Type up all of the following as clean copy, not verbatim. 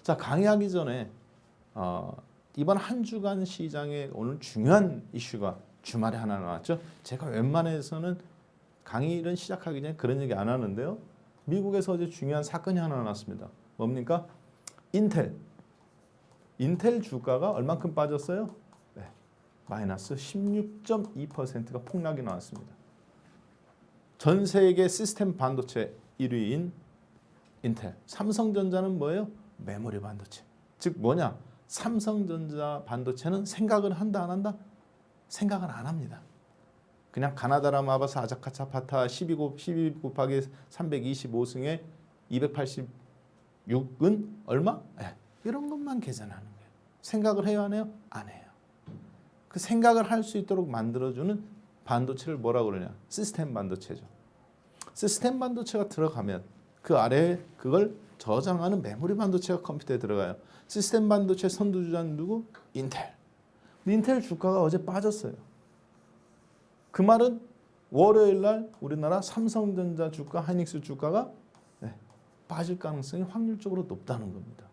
자, 강의하기 전에 이번 한 주간 시장에 오늘 중요한 이슈가 주말에 하나 나왔죠. 제가 웬만해서는 강의를 시작하기 전에 그런 얘기 안 하는데요. 미국에서 어제 중요한 사건이 하나 나왔습니다. 뭡니까? 인텔 주가가 얼만큼 빠졌어요? 네, 마이너스 16.2%가 폭락이 나왔습니다. 전 세계 시스템 반도체 1위인 인텔, 삼성전자는 뭐예요? 메모리 반도체. 즉 뭐냐? 삼성전자 반도체는 생각을 한다 안 한다? 생각을 안 합니다. 그냥 가나다라 마바사 아자카차파타 12 곱하기 325승에 286은 얼마? 네, 이런 것만 계산하는 거예요. 생각을 해요 안 해요? 안 해요. 그 생각을 할 수 있도록 만들어주는 반도체를 뭐라고 그러냐? 시스템 반도체죠. 시스템 반도체가 들어가면 그 아래에 그걸 저장하는 메모리 반도체가 컴퓨터에 들어가요. 시스템 반도체 선두주자는 누구? 인텔. 인텔 주가가 어제 빠졌어요. 그 말은 월요일 날 우리나라 삼성전자 주가, 하이닉스 주가가 빠질 가능성이 확률적으로 높다는 겁니다.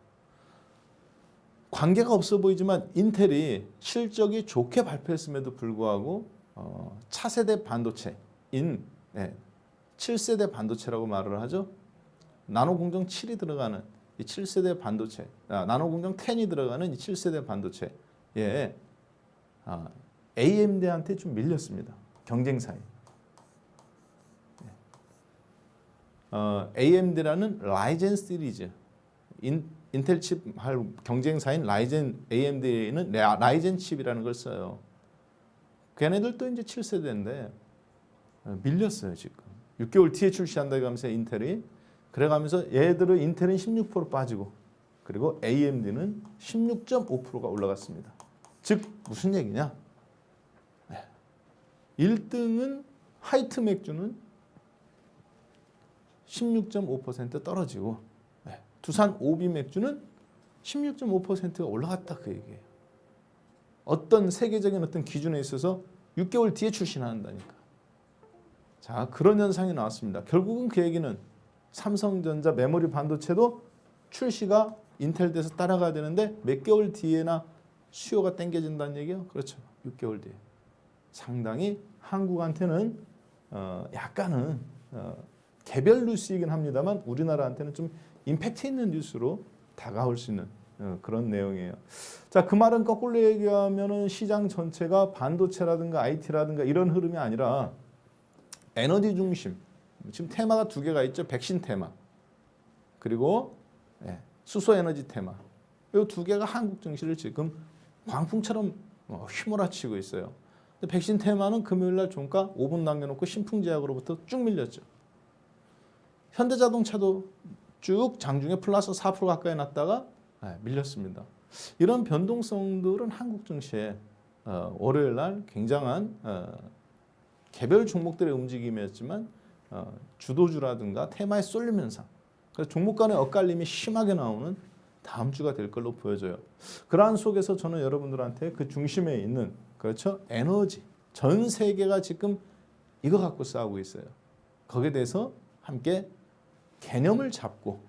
관계가 없어 보이지만 인텔이 실적이 좋게 발표했음에도 불구하고 차세대 반도체인 7세대 반도체라고 말을 하죠. 나노 공정 7이 들어가는 이 7세대 반도체, 나노 공정 10이 들어가는 이 7세대 반도체, AMD한테 좀 밀렸습니다. 경쟁사에. AMD라는 라이젠 시리즈, 인텔 칩 할 경쟁사인 라이젠, AMD는 라이젠 칩이라는 걸 써요. 걔네들도 이제 7세대인데 밀렸어요 지금. 6개월 뒤에 출시한다고 하면서 인텔이 그래가면서 얘들은 인텔은 16% 빠지고 그리고 AMD는 16.5%가 올라갔습니다. 즉 무슨 얘기냐? 1등은 하이트 맥주는 16.5% 떨어지고 두산 오비 맥주는 16.5%가 올라갔다 그 얘기예요. 어떤 세계적인 어떤 기준에 있어서 6개월 뒤에 출시한다니까. 자, 그런 현상이 나왔습니다. 결국은 그 얘기는 삼성전자 메모리 반도체도 출시가 인텔 돼서 따라가야 되는데 몇 개월 뒤에나 수요가 땡겨진다는 얘기예요. 그렇죠. 6개월 뒤에. 상당히 한국한테는 약간은 개별 뉴스이긴 합니다만 우리나라한테는 좀 임팩트 있는 뉴스로 다가올 수 있는 그런 내용이에요. 자, 그 말은 거꾸로 얘기하면은 시장 전체가 반도체라든가 IT라든가 이런 흐름이 아니라 에너지 중심. 지금 테마가 두 개가 있죠. 백신 테마. 그리고 수소 에너지 테마. 이 두 개가 한국 증시를 지금 광풍처럼 휘몰아치고 있어요. 근데 백신 테마는 금요일 날 종가 5분 남겨놓고 신풍제약으로부터 쭉 밀렸죠. 현대자동차도 쭉 장중에 플러스 4% 가까이 났다가 밀렸습니다. 이런 변동성들은 한국 증시에 월요일 날 굉장한 개별 종목들의 움직임이었지만 주도주라든가 테마에 쏠림 현상, 그래서 종목 간의 엇갈림이 심하게 나오는 다음 주가 될 걸로 보여져요. 그러한 속에서 저는 여러분들한테 그 중심에 있는 그렇죠 에너지, 전 세계가 지금 이거 갖고 싸우고 있어요. 거기에 대해서 함께 개념을 잡고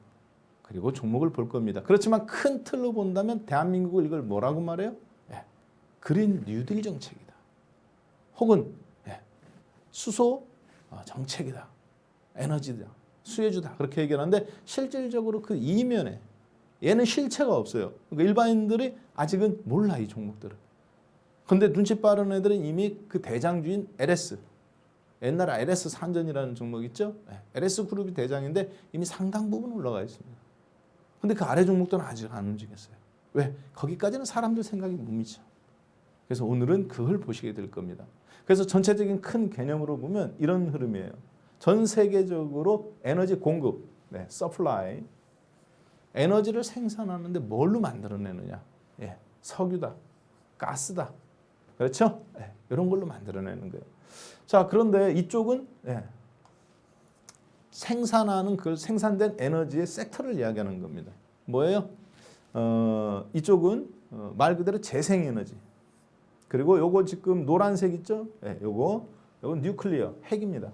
그리고 종목을 볼 겁니다. 그렇지만 큰 틀로 본다면 대한민국을 이걸 뭐라고 말해요? 그린 뉴딜 정책이다. 혹은 수소 정책이다. 에너지다. 수혜주다. 그렇게 얘기하는데 실질적으로 그 이면에 얘는 실체가 없어요. 그러니까 일반인들이 아직은 몰라 이 종목들을. 근데 눈치 빠른 애들은 이미 그 대장주인 LS, 옛날 LS 산전이라는 종목 있죠? LS 그룹이 대장인데 이미 상당 부분 올라가 있습니다. 근데 그 아래 종목들은 아직 안 움직였어요. 왜? 거기까지는 사람들 생각이 못 미쳐. 그래서 오늘은 그걸 보시게 될 겁니다. 그래서 전체적인 큰 개념으로 보면 이런 흐름이에요. 전 세계적으로 에너지 공급, 서플라이, 에너지를 생산하는데 뭘로 만들어내느냐? 석유다, 가스다, 그렇죠? 이런 걸로 만들어내는 거예요. 자, 그런데 이쪽은 생산하는 그 생산된 에너지의 섹터를 이야기하는 겁니다. 뭐예요? 이쪽은 말 그대로 재생에너지. 그리고 요거 지금 노란색 있죠? 요거 뉴클리어, 핵입니다.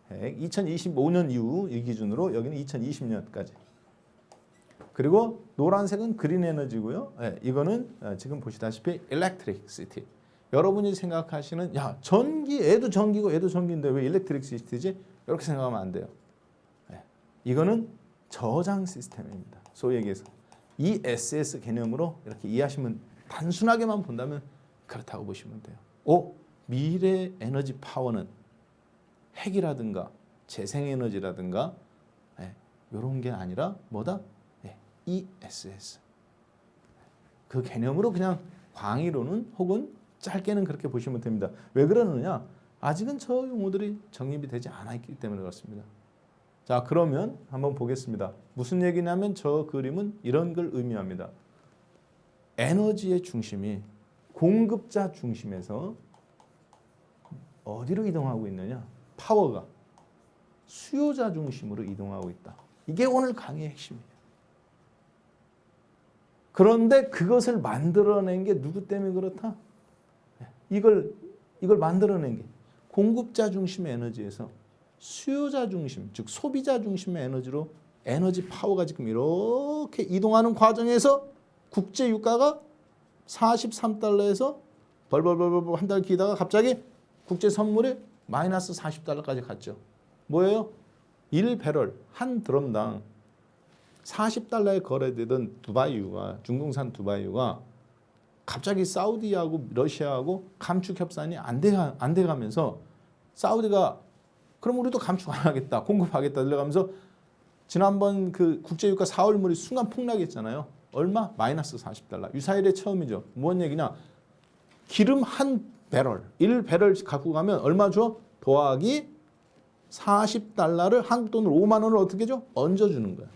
핵. 2025년 이후 이 기준으로 여기는 2020년까지. 그리고 노란색은 그린 에너지고요. 예, 이거는 지금 보시다시피 electricity. 여러분이 생각하시는 야 전기, 애도 전기고 애도 전기인데 왜 electricity지? 이렇게 생각하면 안 돼요. 예, 이거는 저장 시스템입니다. 소위 얘기해서 ESS 개념으로 이렇게 이해하시면 단순하게만 본다면 그렇다고 보시면 돼요. 미래 에너지 파워는 핵이라든가 재생에너지라든가 이런 게 아니라 뭐다? ESS. 그 개념으로 그냥 광의로는 혹은 짧게는 그렇게 보시면 됩니다. 왜 그러느냐? 아직은 저 용어들이 정립이 되지 않아 있기 때문에 그렇습니다. 자, 그러면 한번 보겠습니다. 무슨 얘기냐면 저 그림은 이런 걸 의미합니다. 에너지의 중심이 공급자 중심에서 어디로 이동하고 있느냐? 파워가 수요자 중심으로 이동하고 있다. 이게 오늘 강의의 핵심이에요. 그런데 그것을 만들어낸 게 누구 때문에 그렇다? 이걸 만들어낸 게 공급자 중심의 에너지에서 수요자 중심, 즉 소비자 중심의 에너지로 에너지 파워가 지금 이렇게 이동하는 과정에서 국제 유가가 43달러에서 벌벌벌벌 한 달 기다가 갑자기 국제 선물이 마이너스 40달러까지 갔죠. 뭐예요? 1배럴 한 드럼당 40달러에 거래되던 두바이유가, 중동산 두바이유가 갑자기 사우디하고 러시아하고 감축 협상이 안 돼가면서 사우디가 그럼 우리도 감축 안 하겠다, 공급하겠다 들려가면서 지난번 그 국제유가 4월물이 순간 폭락했잖아요. 얼마? 마이너스 40달러. 유사일의 처음이죠. 뭔 얘기냐? 기름 한 배럴, 1배럴 갖고 가면 얼마 줘? 더하기 40달러를 한국 돈으로 5만 원을 어떻게 줘? 얹어주는 거야.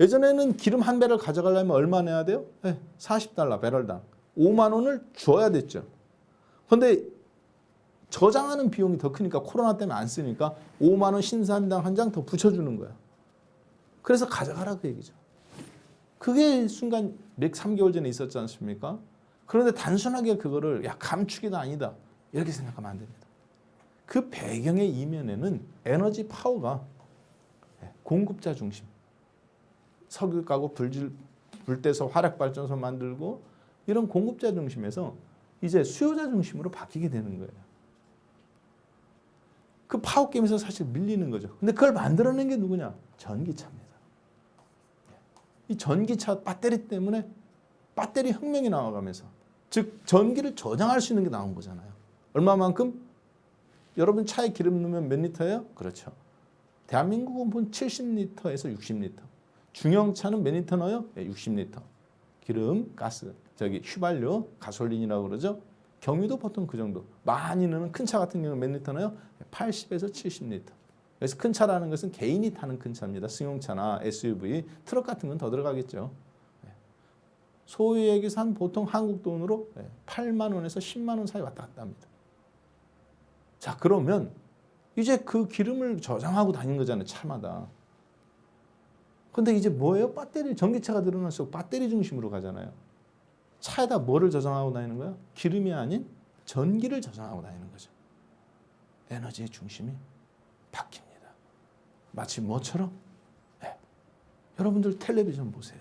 예전에는 기름 한 배럴 가져가려면 얼마 내야 돼요? 40달러 배럴당. 5만 원을 줘야 됐죠. 그런데 저장하는 비용이 더 크니까 코로나 때문에 안 쓰니까 5만 원 신산당 한 장 더 붙여주는 거야. 그래서 가져가라 그 얘기죠. 그게 순간 3개월 전에 있었지 않습니까? 그런데 단순하게 그거를 야 감축이다 아니다 이렇게 생각하면 안 됩니다. 그 배경의 이면에는 에너지 파워가 공급자 중심. 석유 가고 불 떼서 화력발전소 만들고 이런 공급자 중심에서 이제 수요자 중심으로 바뀌게 되는 거예요. 그 파워게임에서 사실 밀리는 거죠. 근데 그걸 만들어낸 게 누구냐? 전기차입니다. 이 전기차 배터리 때문에 배터리 혁명이 나와가면서 즉 전기를 저장할 수 있는 게 나온 거잖아요. 얼마만큼? 여러분 차에 기름 넣으면 몇 리터예요? 그렇죠. 대한민국은 본 70리터에서 60리터. 중형차는 몇 리터 넣어요? 60리터. 기름, 가스, 휘발유, 가솔린이라고 그러죠. 경유도 보통 그 정도. 많이 넣는 큰 차 같은 경우는 몇 리터 넣어요? 80에서 70리터. 그래서 큰 차라는 것은 개인이 타는 큰 차입니다. 승용차나 SUV, 트럭 같은 건 더 들어가겠죠. 소위 얘기해서 보통 한국 돈으로 8만 원에서 10만 원 사이 왔다 갔다 합니다. 자, 그러면 이제 그 기름을 저장하고 다니는 거잖아요, 차마다. 근데 이제 뭐예요? 배터리, 전기차가 늘어날수록 배터리 중심으로 가잖아요. 차에다 뭐를 저장하고 다니는 거야? 기름이 아닌 전기를 저장하고 다니는 거죠. 에너지의 중심이 바뀝니다. 마치 뭐처럼? 여러분들 텔레비전 보세요.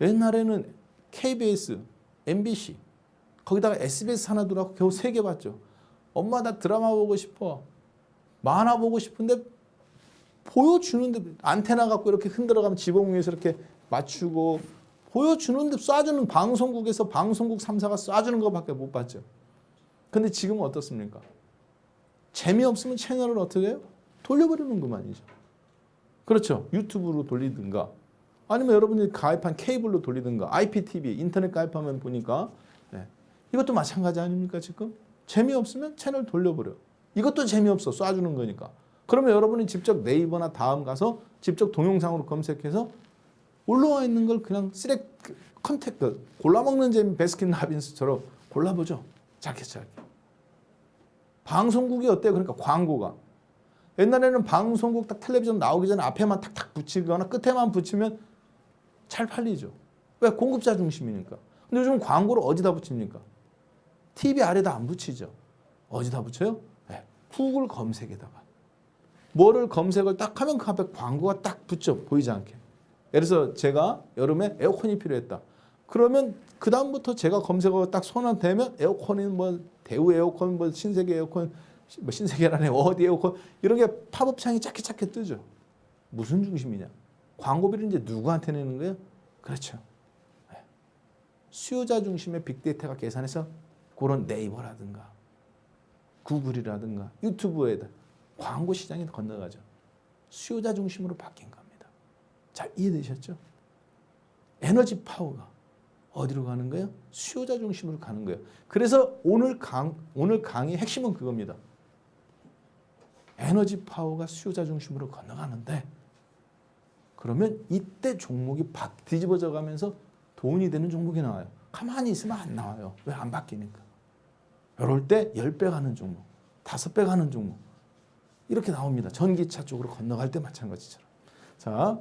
옛날에는 KBS, MBC, 거기다가 SBS 하나 두라고 겨우 3개 봤죠. 엄마 나 드라마 보고 싶어. 만화 보고 싶은데 보여주는데 안테나 갖고 이렇게 흔들어가면 지붕 위에서 이렇게 맞추고 보여주는데 쏴주는 방송국에서 방송국 3사가 쏴주는 것밖에 못 봤죠. 근데 지금은 어떻습니까? 재미없으면 채널을 어떻게 해요? 돌려버리는 것만이죠. 그렇죠. 유튜브로 돌리든가 아니면 여러분들이 가입한 케이블로 돌리든가 IPTV, 인터넷 가입하면 보니까 이것도 마찬가지 아닙니까 지금? 재미없으면 채널 돌려버려. 이것도 재미없어. 쏴주는 거니까. 그러면 여러분이 직접 네이버나 다음 가서 직접 동영상으로 검색해서 올라와 있는 걸 그냥 컨택트 골라먹는 재미 베스킨라빈스처럼 골라보죠. 짧게. 방송국이 어때요? 그러니까 광고가. 옛날에는 방송국 딱 텔레비전 나오기 전에 앞에만 탁탁 붙이거나 끝에만 붙이면 잘 팔리죠. 왜? 공급자 중심이니까. 근데 요즘 광고를 어디다 붙입니까? TV 아래다 안 붙이죠. 어디다 붙여요? 구글 검색에다가. 뭐를 검색을 딱 하면 그 앞에 광고가 딱 붙죠. 보이지 않게. 예를 들어서 제가 여름에 에어컨이 필요했다. 그러면 그 다음부터 제가 검색어가 딱 손에 대면 에어컨이 뭐 대우 에어컨, 뭐 신세계 에어컨, 뭐 신세계라네 어디 에어컨 이런 게 팝업 창이 작게 뜨죠. 무슨 중심이냐? 광고비를 이제 누구한테 내는 거예요? 그렇죠. 수요자 중심의 빅데이터가 계산해서 그런 네이버라든가 구글이라든가 유튜브에다 광고 시장이 건너가죠. 수요자 중심으로 바뀐 겁니다. 자, 이해되셨죠? 에너지 파워가 어디로 가는 거예요? 수요자 중심으로 가는 거예요. 그래서 오늘 강의 핵심은 그겁니다. 에너지 파워가 수요자 중심으로 건너가는데 그러면 이때 종목이 뒤집어져 가면서 돈이 되는 종목이 나와요. 가만히 있으면 안 나와요. 왜 안 바뀌니까. 이럴 때 10배 가는 종목, 5배 가는 종목 이렇게 나옵니다. 전기차 쪽으로 건너갈 때 마찬가지처럼. 자,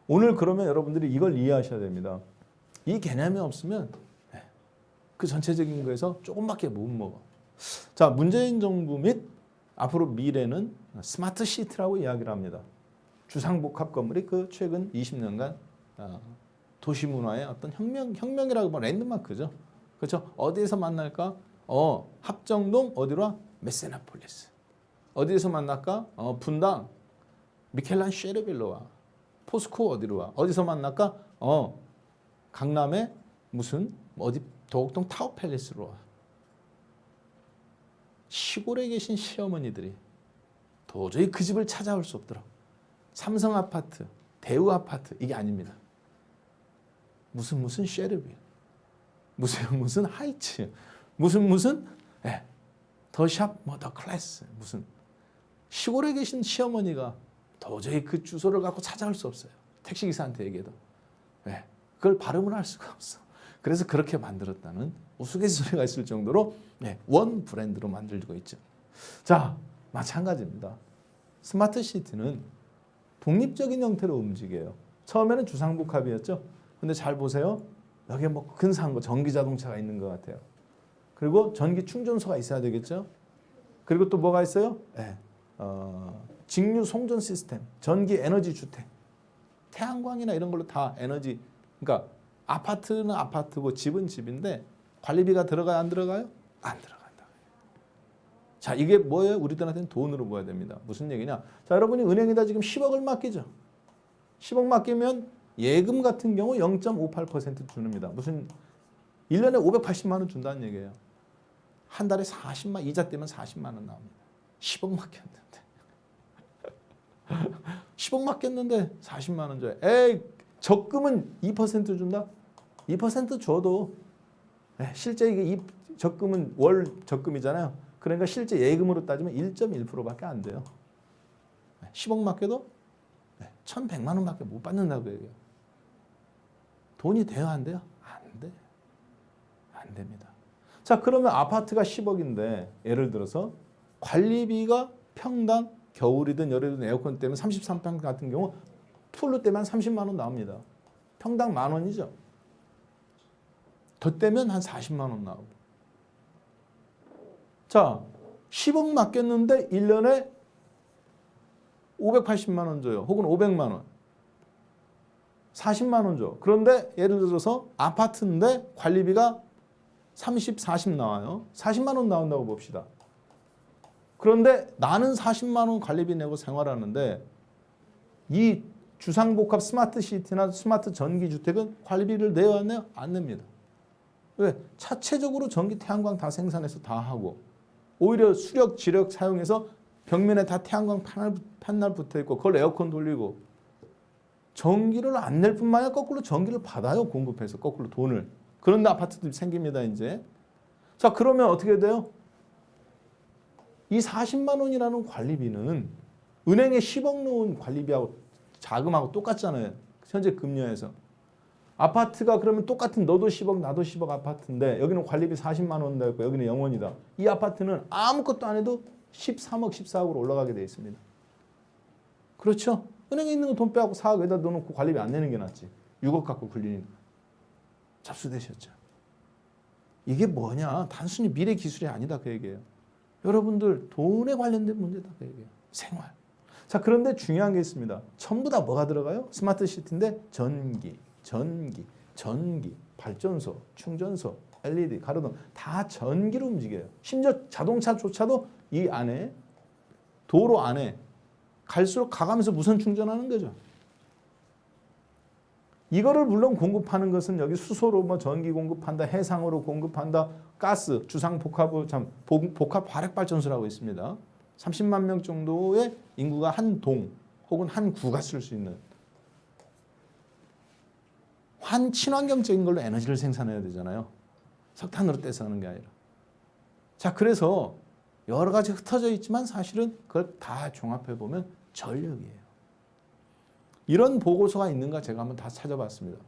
오늘 그러면 여러분들이 이걸 이해하셔야 됩니다. 이 개념이 없으면 그 전체적인 거에서 조금밖에 못 먹어. 자, 문재인 정부 및 앞으로 미래는 스마트 시티라고 이야기를 합니다. 주상복합 건물이 그 최근 20년간 도시 문화의 어떤 혁명이라고 하면 랜드마크죠. 그렇죠? 어디에서 만날까? 합정동 어디로 와? 메세나폴리스. 어디에서 만날까? 분당 미켈란 쉐르빌로 와. 포스코 어디로 와? 어디서 만날까? 강남에 무슨 어디 도곡동 타워팰리스로 와. 시골에 계신 시어머니들이 도저히 그 집을 찾아올 수 없더라. 삼성 아파트, 대우 아파트 이게 아닙니다. 무슨 쉐르빌, 무슨 하이츠, 무슨 더샵 뭐 더 클래스 무슨 시골에 계신 시어머니가 도저히 그 주소를 갖고 찾아올 수 없어요. 택시기사한테 얘기해도. 그걸 발음을 할 수가 없어. 그래서 그렇게 만들었다는 우스갯소리가 있을 정도로 원 브랜드로 만들고 있죠. 자, 마찬가지입니다. 스마트 시티는 독립적인 형태로 움직여요. 처음에는 주상복합이었죠. 근데 잘 보세요. 여기에 뭐 근사한 거 전기 자동차가 있는 것 같아요. 그리고 전기 충전소가 있어야 되겠죠. 그리고 또 뭐가 있어요? 직류 송전 시스템, 전기 에너지 주택, 태양광이나 이런 걸로 다 에너지. 그러니까 아파트는 아파트고 집은 집인데 관리비가 들어가요, 안 들어가요? 안 들어간다. 자, 이게 뭐예요? 우리들한테는 돈으로 보여야 됩니다. 무슨 얘기냐? 자, 여러분이 은행에다 지금 10억을 맡기죠. 10억 맡기면 예금 같은 경우 0.58% 주는입니다. 무슨 1년에 580만 원 준다는 얘기예요. 한 달에 40만, 이자 떼면 40만 원 나옵니다. 10억 맡겼는데. 10억 맡겼는데 40만 원 줘요. 에이, 적금은 2% 준다? 2% 줘도 실제 이게 적금은 월 적금이잖아요. 그러니까 실제 예금으로 따지면 1.1%밖에 안 돼요. 10억 맡겨도 1,100만 원밖에 못 받는다고 얘기해요. 돈이 돼요, 안 돼요? 안 돼. 안 됩니다. 자, 그러면 아파트가 10억인데 예를 들어서 관리비가 평당 겨울이든 여름이든 에어컨 때문에 33평 같은 경우 풀로 떼면 30만 원 나옵니다. 평당 10,000원이죠. 더 떼면 한 40만 원 나오고. 자, 10억 맡겼는데 1년에 580만 원 줘요. 혹은 500만 원. 40만 원 줘. 그런데 예를 들어서 아파트인데 관리비가 30, 40 나와요. 40만 원 나온다고 봅시다. 그런데 나는 40만 원 관리비 내고 생활하는데 이 주상복합 스마트 시티나 스마트 전기주택은 관리비를 내야 하나요? 안 냅니다. 왜? 자체적으로 전기 태양광 다 생산해서 다 하고 오히려 수력, 지력 사용해서 벽면에 다 태양광 패널 붙어 있고 그걸 에어컨 돌리고 전기를 안 낼 뿐만 아니라 거꾸로 전기를 받아요. 공급해서 거꾸로 돈을. 그런 아파트들이 생깁니다. 이제. 자, 그러면 어떻게 돼요? 이 40만 원이라는 관리비는 은행에 10억 넣은 관리비하고 자금하고 똑같잖아요. 현재 금리에서. 아파트가 그러면 똑같은 너도 10억 나도 10억 아파트인데 여기는 관리비 40만 원 되고 여기는 0원이다. 이 아파트는 아무것도 안 해도 13억, 14억으로 올라가게 돼 있습니다. 그렇죠? 은행에 있는 거 돈 빼고 4억 여기다 넣어놓고 관리비 안 내는 게 낫지. 6억 갖고 굴리니까. 잡수되셨죠? 이게 뭐냐? 단순히 미래 기술이 아니다 그 얘기예요. 여러분들 돈에 관련된 문제다 그 얘기예요. 생활. 자, 그런데 중요한 게 있습니다. 전부 다 뭐가 들어가요? 스마트 시티인데 전기, 발전소, 충전소, LED, 가로등 다 전기로 움직여요. 심지어 자동차조차도 이 안에 도로 안에 갈수록 가가면서 무선 충전하는 거죠. 이거를 물론 공급하는 것은 여기 수소로 뭐 전기 공급한다, 해상으로 공급한다, 가스, 주상 복합 화력 발전소라고 있습니다. 30만 명 정도의 인구가 한 동 혹은 한 구가 쓸 수 있는 친환경적인 걸로 에너지를 생산해야 되잖아요. 석탄으로 떼서 하는 게 아니라. 자, 그래서 여러 가지 흩어져 있지만 사실은 그걸 다 종합해 보면 전력이에요. 이런 보고서가 있는가 제가 한번 다 찾아봤습니다.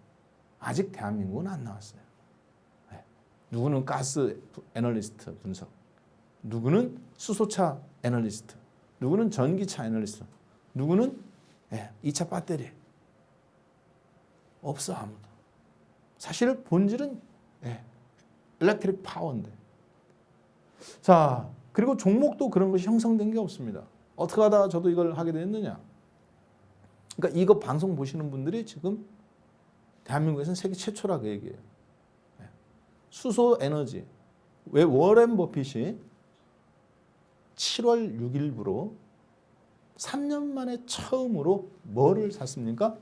아직 대한민국은 안 나왔어요. 네. 누구는 가스 애널리스트 분석, 누구는 수소차 애널리스트, 누구는 전기차 애널리스트, 누구는 2차 배터리. 없어, 아무도. 사실 본질은 일렉트릭 파워인데. 자, 그리고 종목도 그런 것이 형성된 게 없습니다. 어떻게 하다 저도 이걸 하게 됐느냐. 그러니까 이거 방송 보시는 분들이 지금 대한민국에서는 세계 최초라고 얘기해요. 수소 에너지. 왜 워렌 버핏이 7월 6일부로 3년 만에 처음으로 뭐를 샀습니까?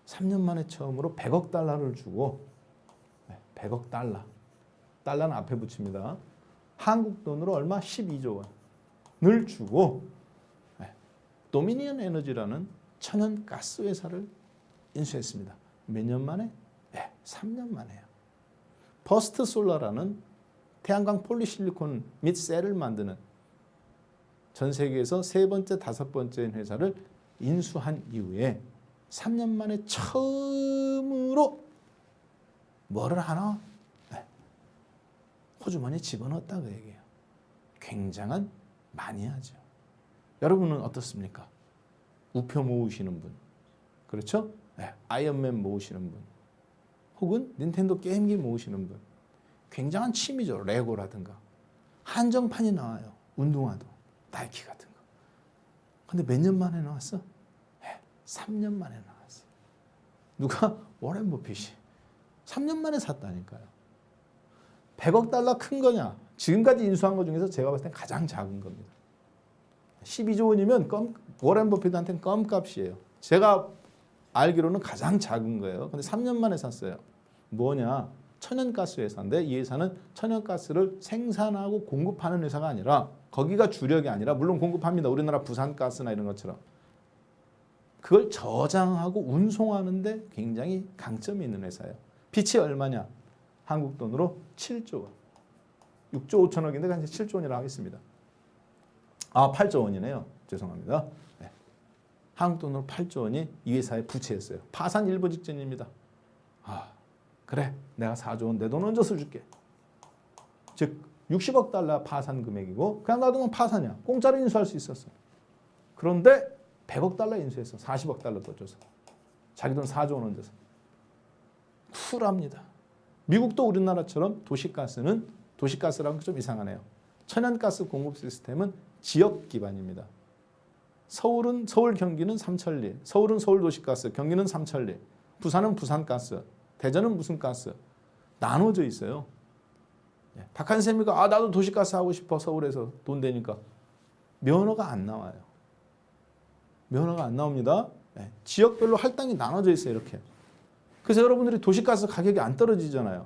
3년 만에 처음으로 100억 달러를 주고 100억 달러. 달러는 앞에 붙입니다. 한국 돈으로 얼마? 12조 원을 주고 도미니언 에너지라는 천연 가스 회사를 인수했습니다. 몇 년 만에? 3년 만에요. 퍼스트 솔라라는 태양광 폴리실리콘 및 셀을 만드는 전 세계에서 세 번째, 다섯 번째인 회사를 인수한 이후에 3년 만에 처음으로 뭐를 하나? 호주머니에 집어넣었다고 얘기해요. 굉장한 마니아죠. 여러분은 어떻습니까? 우표 모으시는 분, 그렇죠? 아이언맨 모으시는 분, 혹은 닌텐도 게임기 모으시는 분, 굉장한 취미죠. 레고라든가 한정판이 나와요. 운동화도, 나이키 같은 거. 근데 몇 년 만에 나왔어? 3년 만에 나왔어. 누가? 워렌 버핏이 3년 만에 샀다니까요. 100억 달러 큰 거냐? 지금까지 인수한 것 중에서 제가 봤을 땐 가장 작은 겁니다. 12조 원이면 워렌 버핏한테는 껌값이에요. 제가 알기로는 가장 작은 거예요. 근데 3년 만에 샀어요. 뭐냐? 천연가스 회사인데 이 회사는 천연가스를 생산하고 공급하는 회사가 아니라 거기가 주력이 아니라 물론 공급합니다. 우리나라 부산가스나 이런 것처럼. 그걸 저장하고 운송하는데 굉장히 강점이 있는 회사예요. 빚이 얼마냐? 한국 돈으로 7조 원. 6조 5천억인데 한 7조 원이라 하겠습니다. 8조 원이네요. 죄송합니다. 한국 돈으로 8조 원이 이 회사의 부채였어요. 파산 일보 직전입니다. 그래, 내가 4조 원 내 돈 얹어서 줄게. 즉 60억 달러 파산 금액이고 그냥 놔두면 파산이야. 공짜로 인수할 수 있었어. 그런데 100억 달러 인수했어. 40억 달러 더 줘서. 자기 돈 4조 원 얹어서. 쿨합니다. 미국도 우리나라처럼 도시가스라는 게 좀 이상하네요. 천연가스 공급 시스템은 지역 기반입니다. 서울, 경기는 삼천리, 서울은 서울도시가스, 경기는 삼천리, 부산은 부산가스, 대전은 무슨 가스 나눠져 있어요. 박한샘이가 나도 도시가스 하고 싶어 서울에서 돈 되니까 면허가 안 나와요. 면허가 안 나옵니다. 지역별로 할당이 나눠져 있어요. 이렇게. 그래서 여러분들이 도시가스 가격이 안 떨어지잖아요.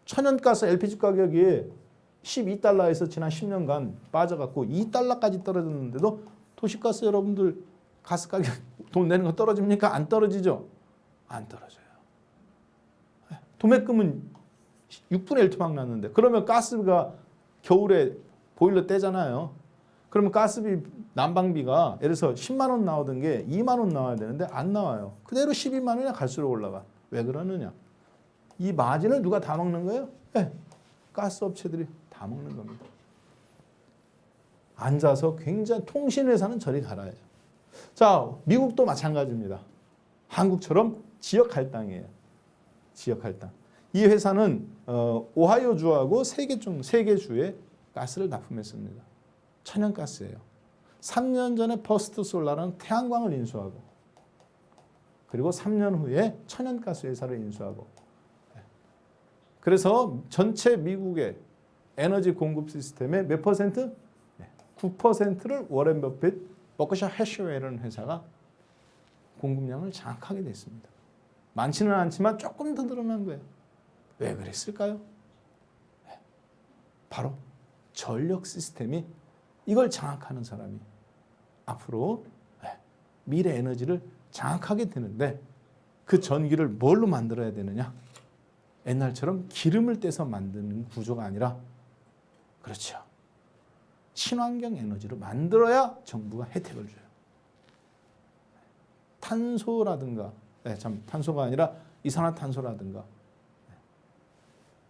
천연가스 LPG 가격이 12달러에서 지난 10년간 빠져갖고 2달러까지 떨어졌는데도 도시가스 여러분들 가스 가격 돈 내는 거 떨어집니까? 안 떨어지죠? 안 떨어져요. 도매금은 6분의 1 토막 났는데 그러면 가스가 겨울에 보일러 떼잖아요. 그러면 가스비 난방비가 예를 들어서 10만 원 나오던 게 2만 원 나와야 되는데 안 나와요. 그대로 12만 원이나 갈수록 올라가. 왜 그러느냐? 이 마진을 누가 다 먹는 거예요? 가스 업체들이 다 먹는 겁니다. 앉아서 굉장히 통신회사는 저리 가라요. 자, 미국도 마찬가지입니다. 한국처럼 지역 할당이에요. 지역 할당. 이 회사는 오하이오 주하고 세 개 주에 가스를 납품했습니다. 천연가스예요. 3년 전에 퍼스트 솔라라는 태양광을 인수하고 그리고 3년 후에 천연가스 회사를 인수하고 그래서 전체 미국의 에너지 공급 시스템의 몇 퍼센트? 9%를 워렌 버핏, 버크셔 해서웨이라는 회사가 공급량을 장악하게 됐습니다. 많지는 않지만 조금 더 늘어난 거예요. 왜 그랬을까요? 바로 전력 시스템이 이걸 장악하는 사람이 앞으로 미래 에너지를 장악하게 되는데 그 전기를 뭘로 만들어야 되느냐? 옛날처럼 기름을 떼서 만드는 구조가 아니라 그렇죠. 친환경 에너지로 만들어야 정부가 혜택을 줘요. 탄소라든가, 탄소가 아니라 이산화탄소라든가,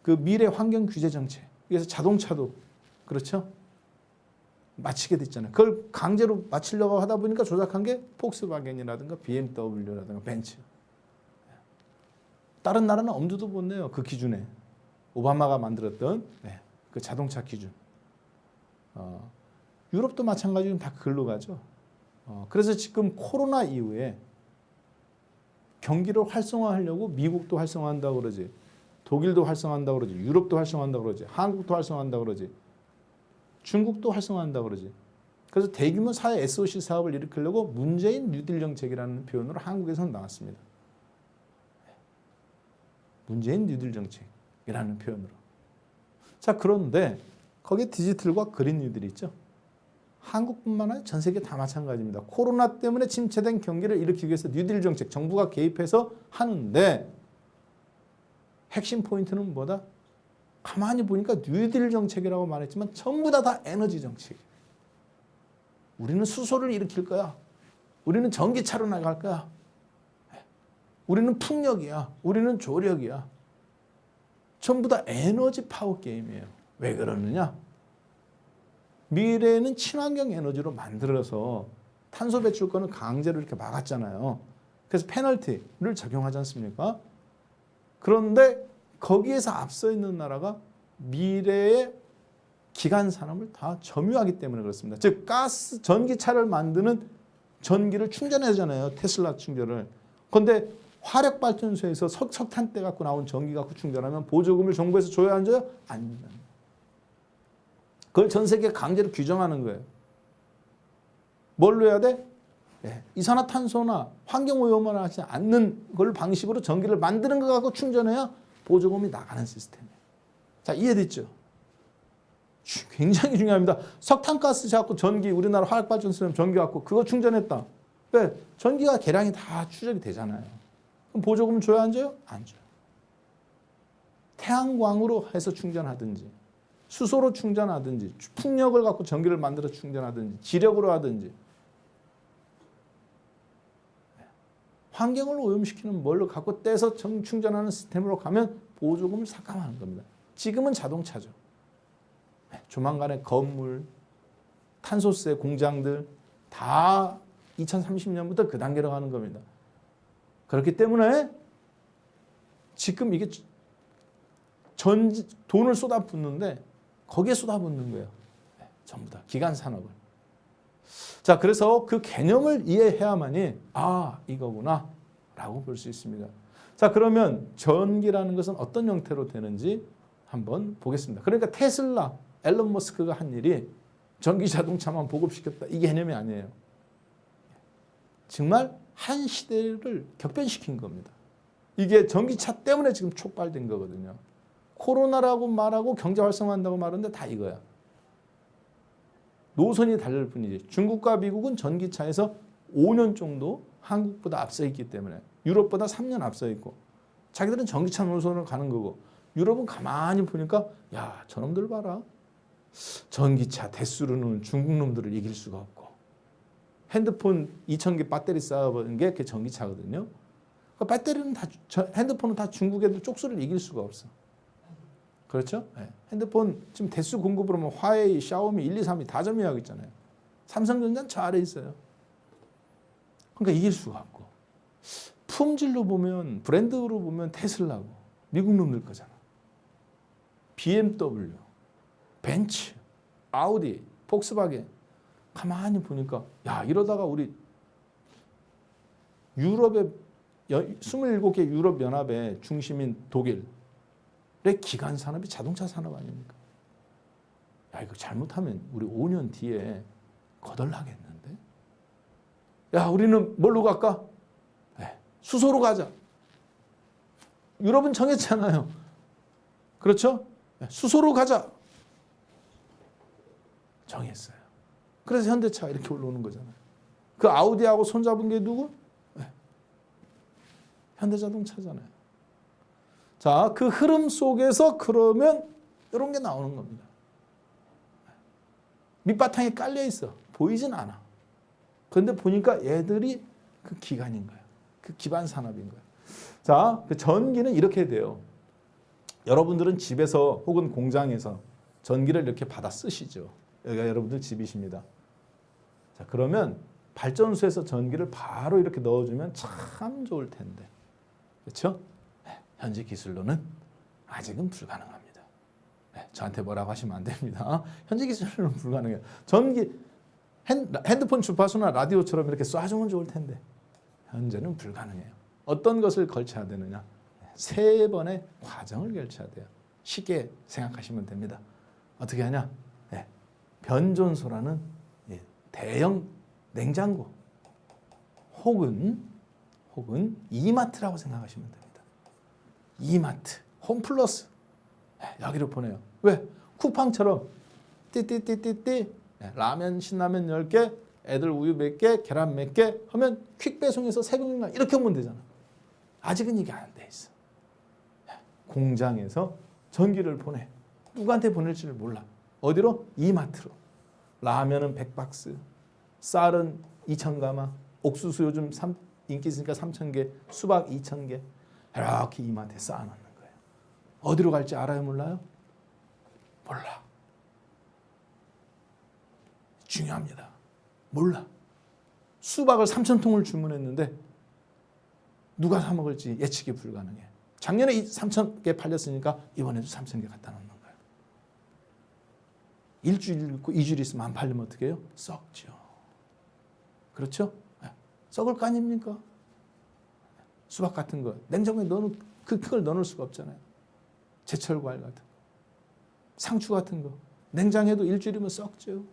그 미래 환경 규제 정책, 그래서 자동차도 그렇죠. 맞추게 됐잖아요. 그걸 강제로 맞추려고 하다 보니까 조작한 게 폭스바겐이라든가 BMW라든가 벤츠. 다른 나라는 엄두도 못 내요. 그 기준에 오바마가 만들었던 그 자동차 기준. 유럽도 마찬가지로 다 글로 가죠. 그래서 지금 코로나 이후에 경기를 활성화하려고 미국도 활성화한다고 그러지, 독일도 활성화한다고 그러지, 유럽도 활성화한다고 그러지, 한국도 활성화한다고 그러지, 중국도 활성화한다고 그러지. 그래서 대규모 사회 SOC 사업을 일으키려고 문재인 뉴딜 정책이라는 표현으로 한국에서는 나왔습니다. 문재인 뉴딜 정책이라는 표현으로. 자, 그런데 거기에 디지털과 그린 뉴딜이 있죠. 한국뿐만 아니라 전 세계 다 마찬가지입니다. 코로나 때문에 침체된 경기를 일으키기 위해서 뉴딜 정책, 정부가 개입해서 하는데 핵심 포인트는 뭐다? 가만히 보니까 뉴딜 정책이라고 말했지만 전부 다 에너지 정책. 우리는 수소를 일으킬 거야. 우리는 전기차로 나갈 거야. 우리는 풍력이야. 우리는 조력이야. 전부 다 에너지 파워 게임이에요. 왜 그러느냐? 미래에는 친환경 에너지로 만들어서 탄소 배출권을 강제로 이렇게 막았잖아요. 그래서 페널티를 적용하지 않습니까? 그런데 거기에서 앞서 있는 나라가 미래의 기간 산업을 다 점유하기 때문에 그렇습니다. 즉 가스 전기차를 만드는 전기를 충전하잖아요. 테슬라 충전을. 그런데 화력 발전소에서 석탄 떼 갖고 나온 전기 갖고 충전하면 보조금을 정부에서 줘야 안 줘요? 안 줘요. 그걸 전 세계 강제로 규정하는 거예요. 뭘로 해야 돼? 이산화탄소나 환경오염을 하지 않는 걸 방식으로 전기를 만드는 거 갖고 충전해야 보조금이 나가는 시스템이에요. 자, 이해됐죠? 굉장히 중요합니다. 석탄가스 갖고 전기, 우리나라 화력발전소에 전기 갖고 그거 충전했다. 왜? 전기가 계량이 다 추적이 되잖아요. 그럼 보조금 줘야 안 줘요? 안 줘요. 태양광으로 해서 충전하든지 수소로 충전하든지 풍력을 갖고 전기를 만들어 충전하든지 지력으로 하든지 환경을 오염시키는 뭘로 갖고 떼서 충전하는 시스템으로 가면 보조금을 삭감하는 겁니다. 지금은 자동차죠. 조만간에 건물, 탄소세 공장들 다 2030년부터 그 단계로 가는 겁니다. 그렇기 때문에 지금 이게 돈을 쏟아붓는데 거기에 쏟아붓는 거예요. 전부 다 기간 산업을. 자, 그래서 그 개념을 이해해야만이 이거구나 라고 볼 수 있습니다. 자, 그러면 전기라는 것은 어떤 형태로 되는지 한번 보겠습니다. 그러니까 테슬라, 앨런 머스크가 한 일이 전기 자동차만 보급시켰다 이 개념이 아니에요. 정말 한 시대를 격변시킨 겁니다. 이게 전기차 때문에 지금 촉발된 거거든요. 코로나라고 말하고 경제 활성화한다고 말하는데 다 이거야. 노선이 다를 뿐이지. 중국과 미국은 전기차에서 5년 정도 한국보다 앞서 있기 때문에 유럽보다 3년 앞서 있고 자기들은 전기차 노선을 가는 거고 유럽은 가만히 보니까 야 저놈들 봐라. 전기차 대수로는 중국 놈들을 이길 수가 없고 핸드폰 2,000개 배터리 쌓아보는 게 그게 전기차거든요. 그 배터리는 다 핸드폰은 다 중국 애들 쪽수를 이길 수가 없어. 그렇죠? 네. 핸드폰 지금 대수 공급으로 뭐 화웨이, 샤오미, 1, 2, 3이 다 점유하고 있잖아요. 삼성전자는 저 아래 있어요. 그러니까 이길 수가 없고 품질로 보면 브랜드로 보면 테슬라고 미국 놈들 거잖아. BMW, 벤츠, 아우디, 폭스바겐 가만히 보니까 야 이러다가 우리 유럽의 27개 유럽 연합의 중심인 독일의 기관 산업이 자동차 산업 아닙니까? 야 이거 잘못하면 우리 5년 뒤에 거덜나겠는데? 야 우리는 뭘로 갈까? 수소로 가자. 유럽은 정했잖아요. 그렇죠? 수소로 가자. 정했어요. 그래서 현대차가 이렇게 올라오는 거잖아요. 그 아우디하고 손잡은 게 누구? 현대자동차잖아요. 자, 그 흐름 속에서 그러면 이런 게 나오는 겁니다. 밑바탕에 깔려 있어. 보이진 않아. 그런데 보니까 얘들이 그 기관인 거야. 그 기반 산업인 거야. 자, 그 전기는 이렇게 돼요. 여러분들은 집에서 혹은 공장에서 전기를 이렇게 받아 쓰시죠. 여기가 여러분들 집이십니다. 자, 그러면 발전소에서 전기를 바로 이렇게 넣어주면 참 좋을 텐데. 그렇죠? 현재 기술로는 아직은 불가능합니다. 저한테 뭐라고 하시면 안 됩니다. 현재 기술로는 불가능해요. 전기, 핸드폰 주파수나 라디오처럼 이렇게 쏴주면 좋을 텐데 현재는 불가능해요. 어떤 것을 걸쳐야 되느냐? 3번의 과정을 걸쳐야 돼요. 쉽게 생각하시면 됩니다. 어떻게 하냐? 변전소라는 대형 냉장고 혹은 이마트라고 생각하시면 됩니다. 이마트, 홈플러스 여기로 보내요. 왜? 쿠팡처럼 띠띠띠띠띠 라면 신라면 10개, 애들 우유 몇 개, 계란 몇 개 하면 퀵 배송해서 세금인가 이렇게 오면 되잖아. 아직은 이게 안 돼 있어. 공장에서 전기를 보내. 누구한테 보낼지를 몰라. 어디로? 이마트로. 라면은 100박스, 쌀은 2,000가마, 옥수수 요즘 인기 있으니까 3,000개, 수박 2,000개 이렇게 이마트에 쌓아놓는 거예요. 어디로 갈지 알아요? 몰라요? 몰라. 중요합니다. 몰라. 수박을 3,000통을 주문했는데 누가 사 먹을지 예측이 불가능해. 작년에 3,000개 팔렸으니까 이번에도 3,000개 갖다 놓는 거예요. 일주일 있고 2주일 있으면 안 팔리면 어떻게 해요? 썩죠. 그렇죠? 썩을 거 아닙니까? 수박 같은 거 냉장고에 넣어놓은 그걸 넣어놓을 수가 없잖아요. 제철 과일 같은 거, 상추 같은 거 냉장해도 일주일이면 썩죠.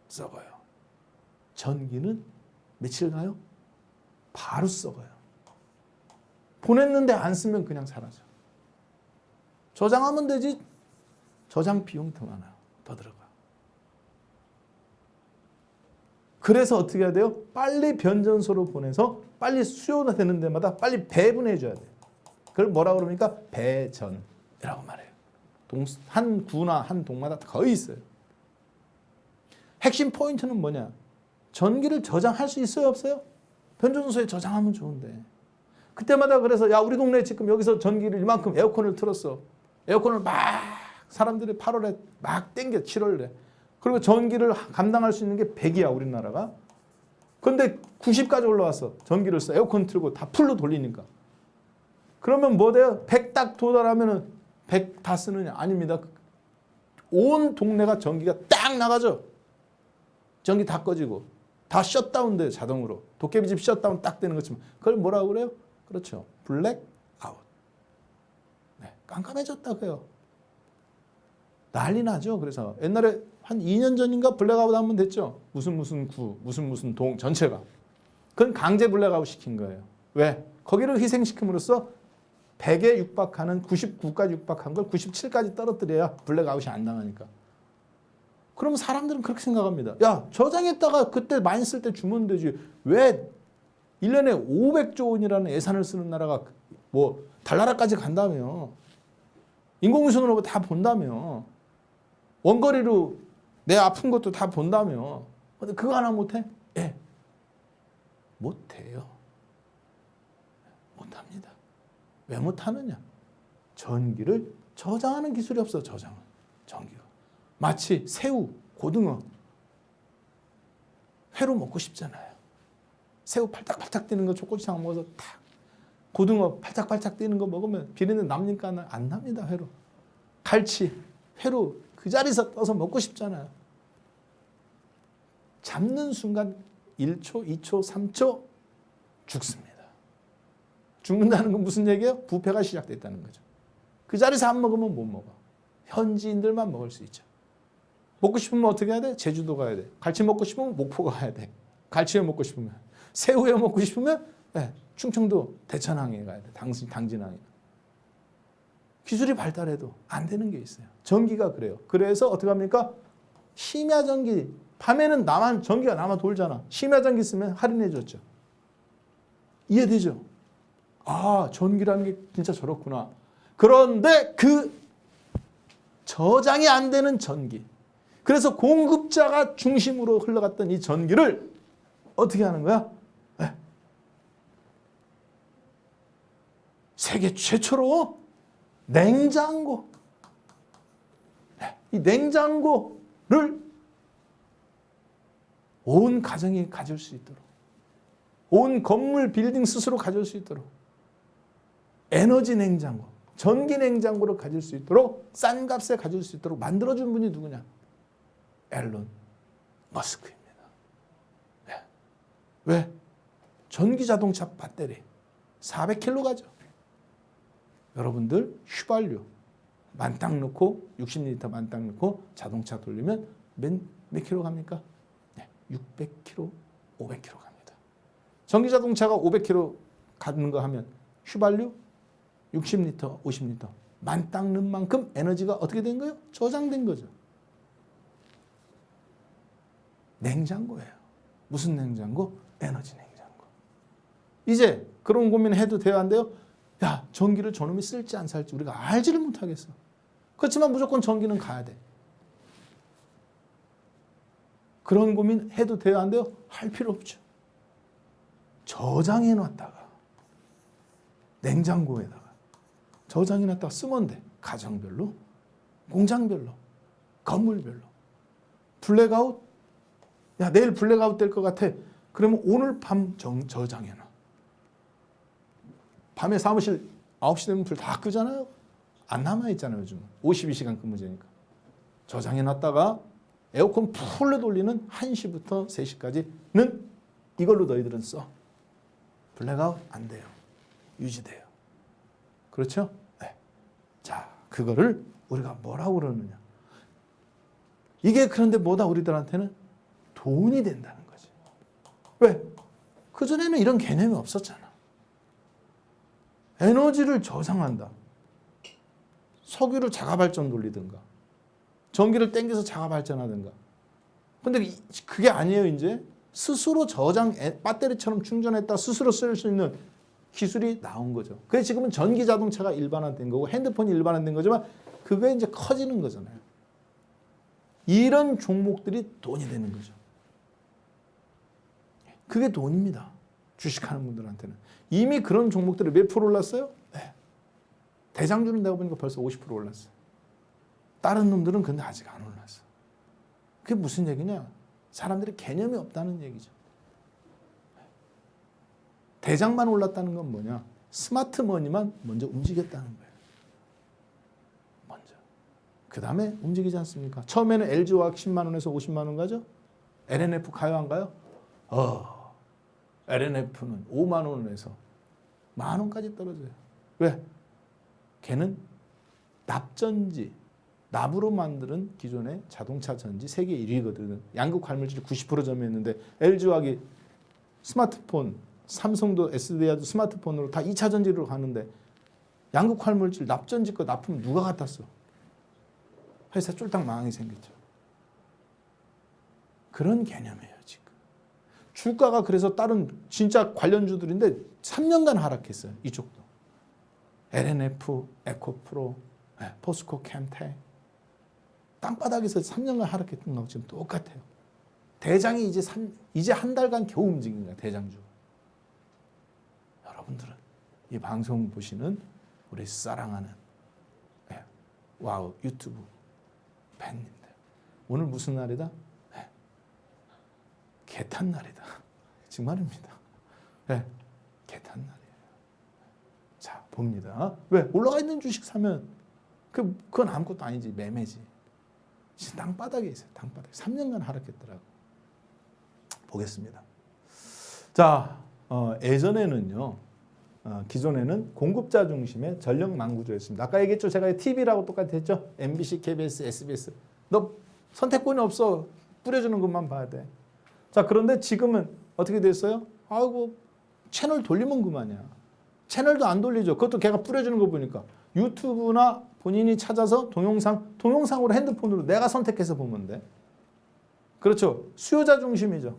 썩어요. 전기는 며칠 가요? 바로 썩어요. 보냈는데 안 쓰면 그냥 사라져. 저장하면 되지. 저장 비용 더 많아요. 더 들어가. 그래서 어떻게 해야 돼요? 빨리 변전소로 보내서 빨리 수요가 되는 데마다 빨리 배분해 줘야 돼요. 그걸 뭐라고 그럽니까? 배전이라고 말해요. 한 구나 한 동마다 거의 있어요. 핵심 포인트는 뭐냐? 전기를 저장할 수 있어요? 없어요? 변전소에 저장하면 좋은데. 그때마다 그래서 야 우리 동네 지금 여기서 전기를 이만큼 에어컨을 틀었어. 에어컨을 막 사람들이 8월에 막 땡겨 7월에. 그리고 전기를 감당할 수 있는 게 100이야 우리나라가. 그런데 90까지 올라왔어. 전기를 써. 에어컨 틀고 다 풀로 돌리니까. 그러면 뭐 돼요? 100 딱 도달하면은 100 다 쓰느냐? 아닙니다. 온 동네가 전기가 딱 나가죠. 전기 다 꺼지고 다 셧다운 돼요 자동으로. 도깨비집 셧다운 딱 되는 것처럼. 그걸 뭐라고 그래요? 그렇죠. 블랙아웃. 깜깜해졌다고요. 난리 나죠. 그래서 옛날에 한 2년 전인가 블랙아웃 한번 됐죠. 무슨 구, 무슨 동 전체가. 그건 강제 블랙아웃 시킨 거예요. 왜? 거기를 희생시킴으로써 100에 육박하는 99까지 육박한 걸 97까지 떨어뜨려야 블랙아웃이 안 당하니까. 그럼 사람들은 그렇게 생각합니다. 야 저장했다가 그때 많이 쓸 때 주면 되지. 왜 1년에 500조 원이라는 예산을 쓰는 나라가 뭐 달나라까지 간다며. 인공위성으로 다 본다며. 원거리로 내 아픈 것도 다 본다며. 근데 그거 하나 못해? 예. 못해요. 못합니다. 왜 못하느냐? 전기를 저장하는 기술이 없어. 저장은. 전기가. 마치 새우, 고등어. 회로 먹고 싶잖아요. 새우 팔딱팔딱 뛰는 거 초고추장 먹어서 탁. 고등어 팔짝팔짝 뛰는 거 먹으면 비린내 납니까? 안 납니다. 회로. 갈치, 회로 그 자리에서 떠서 먹고 싶잖아요. 잡는 순간 1초, 2초, 3초 죽습니다. 죽는다는 건 무슨 얘기예요? 부패가 시작됐다는 거죠. 그 자리에서 안 먹으면 못 먹어. 현지인들만 먹을 수 있죠. 먹고 싶으면 어떻게 해야 돼? 제주도 가야 돼. 갈치 먹고 싶으면 목포 가야 돼. 갈치회 먹고 싶으면. 새우회 먹고 싶으면 충청도 대천항에 가야 돼. 당진항에. 기술이 발달해도 안 되는 게 있어요. 전기가 그래요. 그래서 어떻게 합니까? 심야전기. 밤에는 전기가 남아 돌잖아. 심야전기 쓰면 할인해 줬죠. 이해되죠? 아, 전기라는 게 진짜 저렇구나. 그런데 그 저장이 안 되는 전기. 그래서 공급자가 중심으로 흘러갔던 이 전기를 어떻게 하는 거야? 세계 최초로 냉장고. 이 냉장고를 온 가정이 가질 수 있도록, 온 건물 빌딩 스스로 가질 수 있도록 에너지 냉장고, 전기 냉장고를 가질 수 있도록 싼 값에 가질 수 있도록 만들어준 분이 누구냐? 앨런 머스크입니다. 왜? 전기 자동차 배터리 400km 가죠. 여러분들 휘발유 만땅 넣고 60리터 만땅 넣고 자동차 돌리면 몇 킬로 갑니까? 600km, 500km 갑니다. 전기 자동차가 500km 가는 거 하면 휘발유 60리터, 50리터 만땅 넣은 만큼 에너지가 어떻게 된 거예요? 저장된 거죠. 냉장고예요. 무슨 냉장고? 에너지 냉장고. 이제 그런 고민해도 돼야 한대요. 야, 전기를 저놈이 쓸지 안 살지 우리가 알지를 못하겠어. 그렇지만 무조건 전기는 가야 돼. 그런 고민 해도 돼야 한대요? 할 필요 없죠. 저장해 놨다가 냉장고에다가 저장해 놨다가 쓰면 돼. 가정별로, 공장별로, 건물별로. 블랙아웃? 야, 내일 블랙아웃 될 것 같아. 그러면 오늘 밤 저장해 놔. 밤에 사무실 9시 되면 불 다 끄잖아요. 안 남아있잖아요. 요즘 52시간 근무제니까. 저장해 놨다가 에어컨 풀로 돌리는 1시부터 3시까지는 이걸로 너희들은 써. 블랙아웃 안 돼요. 유지돼요. 그렇죠? 네. 자, 그거를 우리가 뭐라고 그러느냐. 이게 그런데 뭐다 우리들한테는 돈이 된다는 거지. 왜? 그전에는 이런 개념이 없었잖아. 에너지를 저장한다. 석유를 자가발전 돌리든가 전기를 땡겨서 자가발전하든가. 근데 그게 아니에요. 이제 스스로 배터리처럼 충전했다 스스로 쓸 수 있는 기술이 나온 거죠. 그래서 지금은 전기 자동차가 일반화된 거고 핸드폰이 일반화된 거지만 그게 이제 커지는 거잖아요. 이런 종목들이 돈이 되는 거죠. 그게 돈입니다. 주식하는 분들한테는. 이미 그런 종목들이 몇 프로 올랐어요? 네. 대장주는 내가 보니까 벌써 50% 올랐어요. 다른 놈들은 근데 아직 안 올랐어. 그게 무슨 얘기냐? 사람들이 개념이 없다는 얘기죠. 대장만 올랐다는 건 뭐냐? 스마트머니만 먼저 움직였다는 거예요. 먼저. 그 다음에 움직이지 않습니까? 처음에는 LG화학 10만 원에서 50만 원 가죠? LNF 가요 안 가요? LNF는 5만 원에서 만 원까지 떨어져요. 왜? 걔는 납전지, 납으로 만드는 기존의 자동차 전지 세계 1위거든. 양극 활물질이 90% 점유했는데 LG화학이 스마트폰, 삼성도 SDI도 스마트폰으로 다 2차 전지로 가는데 양극 활물질 납전지 거 납품 누가 갖다 써? 회사 쫄딱 망하게 생겼죠. 그런 개념이에요, 지금. 주가가 그래서 다른 진짜 관련주들인데 3년간 하락했어요. 이쪽도. LNF, 에코프로, 포스코 캠텍. 땅바닥에서 3년간 하락했던 거하고 지금 똑같아요. 대장이 이제 한 달간 겨우 움직인 거야, 대장주. 여러분들은 이 방송 보시는 우리 사랑하는 와우 유튜브 팬님들. 오늘 무슨 날이다? 개탄 날이다. 정말입니다. 개탄 날이에요. 자, 봅니다. 왜? 올라가 있는 주식 사면 그건 아무것도 아니지. 매매지. 땅바닥에 있어요. 땅바닥에. 3년간 하락했더라고. 보겠습니다. 자, 예전에는요. 기존에는 공급자 중심의 전력망 구조였습니다. 아까 얘기했죠. 제가 TV라고 똑같았죠. MBC, KBS, SBS. 너 선택권이 없어. 뿌려주는 것만 봐야 돼. 자, 그런데 지금은 어떻게 됐어요? 아이고, 채널 돌리면 그만이야. 채널도 안 돌리죠. 그것도 걔가 뿌려주는 거 보니까. 유튜브나 본인이 찾아서 동영상으로 핸드폰으로 내가 선택해서 보면 돼. 그렇죠. 수요자 중심이죠.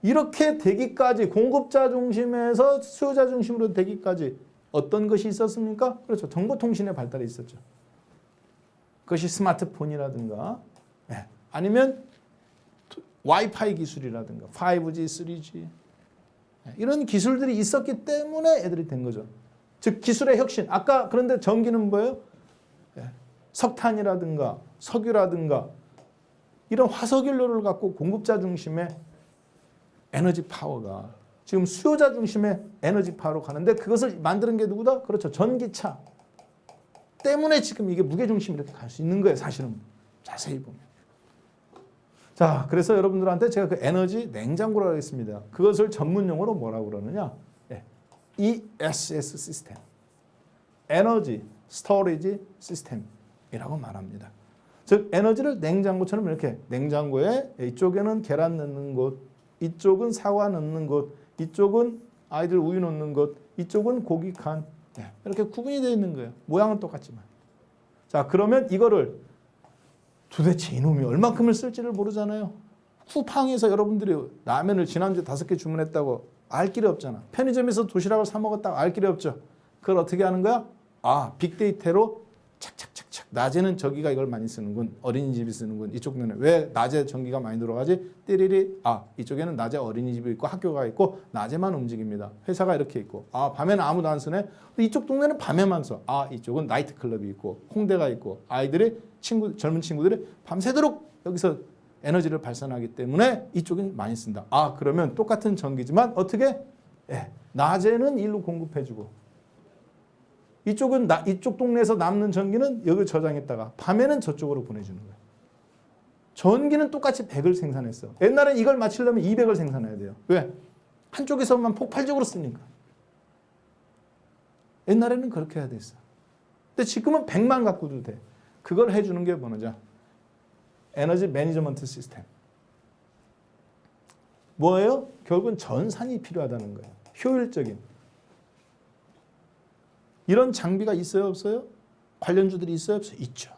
이렇게 되기까지 공급자 중심에서 수요자 중심으로 되기까지 어떤 것이 있었습니까? 그렇죠. 정보통신의 발달이 있었죠. 그것이 스마트폰이라든가 아니면 와이파이 기술이라든가 5G, 3G 이런 기술들이 있었기 때문에 애들이 된 거죠. 즉 기술의 혁신. 아까 그런데 전기는 뭐예요? 석탄이라든가 석유라든가 이런 화석연료를 갖고 공급자 중심의 에너지 파워가 지금 수요자 중심의 에너지 파워로 가는데 그것을 만드는 게 누구다? 그렇죠. 전기차 때문에 지금 이게 무게중심이 이렇게 갈 수 있는 거예요. 사실은 자세히 보면. 자, 그래서 여러분들한테 제가 그 에너지 냉장고라고 하겠습니다. 그것을 전문 용어로 뭐라고 그러느냐? ESS 시스템. 에너지 스토리지 시스템이라고 말합니다. 즉 에너지를 냉장고처럼 이렇게 냉장고에 이쪽에는 계란 넣는 곳, 이쪽은 사과 넣는 곳, 이쪽은 아이들 우유 넣는 곳, 이쪽은 고기 칸 이렇게 구분이 되어 있는 거예요. 모양은 똑같지만. 자, 그러면 이거를 도대체 이놈이 얼만큼을 쓸지를 모르잖아요. 쿠팡에서 여러분들이 라면을 지난주에 5개 주문했다고 알 길이 없잖아. 편의점에서 도시락을 사 먹었다고 알 길이 없죠. 그걸 어떻게 하는 거야? 빅데이터로 착착착착. 낮에는 저기가 이걸 많이 쓰는군. 어린이집이 쓰는군. 이쪽에는 왜 낮에 전기가 많이 들어가지? 띠리리. 이쪽에는 낮에 어린이집이 있고 학교가 있고 낮에만 움직입니다. 회사가 이렇게 있고. 밤에는 아무도 안 쓰네. 이쪽 동네는 밤에만 써. 이쪽은 나이트클럽이 있고 홍대가 있고 아이들이 젊은 친구들이 밤새도록 여기서 에너지를 발산하기 때문에 이쪽은 많이 쓴다. 그러면 똑같은 전기지만 어떻게? 낮에는 일로 공급해주고 이쪽은 이쪽 동네에서 남는 전기는 여기 저장했다가 밤에는 저쪽으로 보내주는 거예요. 전기는 똑같이 100을 생산했어. 옛날엔 이걸 맞추려면 200을 생산해야 돼요. 왜? 한쪽에서만 폭발적으로 쓰니까. 옛날에는 그렇게 해야 됐어. 근데 지금은 100만 갖고도 돼. 그걸 해주는 게 뭐냐? 에너지 매니지먼트 시스템. 뭐예요? 결국은 전산이 필요하다는 거예요. 효율적인. 이런 장비가 있어요, 없어요? 관련주들이 있어요, 없어요? 있죠.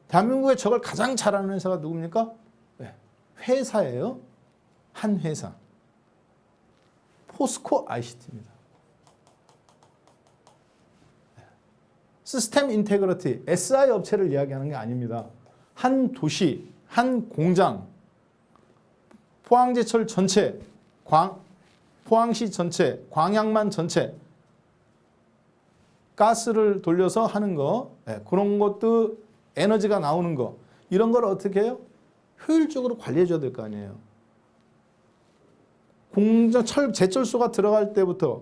대한민국에 저걸 가장 잘하는 회사가 누굽니까? 회사예요. 한 회사. 포스코 ICT입니다. 시스템 인테그리티, SI 업체를 이야기하는 게 아닙니다. 한 도시, 한 공장, 포항제철 전체, 포항시 전체, 광양만 전체 가스를 돌려서 하는 거, 그런 것도 에너지가 나오는 거, 이런 걸 어떻게 해요? 효율적으로 관리해 줘야 될 거 아니에요. 공장 제철소가 들어갈 때부터